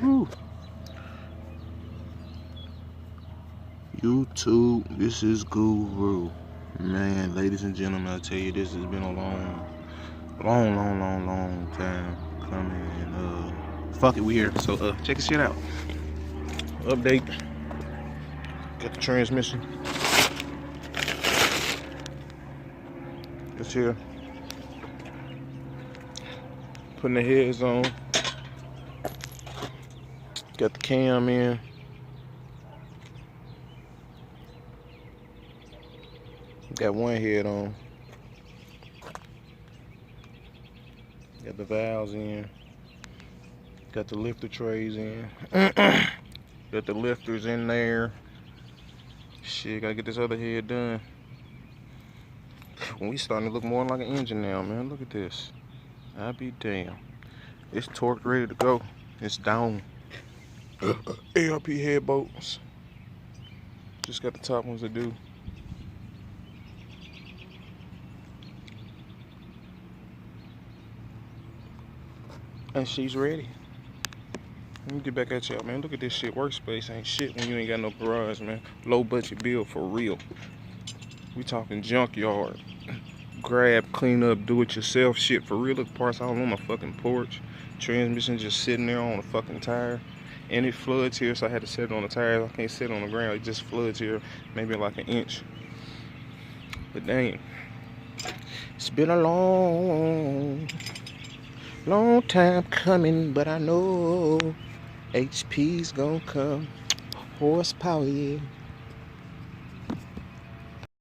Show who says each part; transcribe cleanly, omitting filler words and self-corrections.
Speaker 1: Woo. YouTube, this is Guru. Man, ladies and gentlemen, I tell you, this has been a long time coming. And fuck it, we here. So check this shit out. Update. Got the transmission. It's here. Putting the heads on. Got the cam in. Got one head on. Got the valves in. Got the lifter trays in. Got the lifters in there. Shit, gotta get this other head done. We starting to look more like an engine now, man. Look at this. I be damn. It's torqued, ready to go. It's down. ARP head bolts. Just got the top ones to do. And she's ready. Let me get back at y'all, man. Look at this shit. Workspace ain't shit when you ain't got no garage, man. Low budget build for real. We talking junkyard. Grab, clean up, do it yourself shit for real. Look, parts all on my fucking porch. Transmission just sitting there on a fucking tire. And it floods here, so I had to set it on the tires. I can't sit on the ground. It just floods here, maybe like an inch. But dang, it's been a long time coming, but I know HP's gonna come. Horsepower, yeah.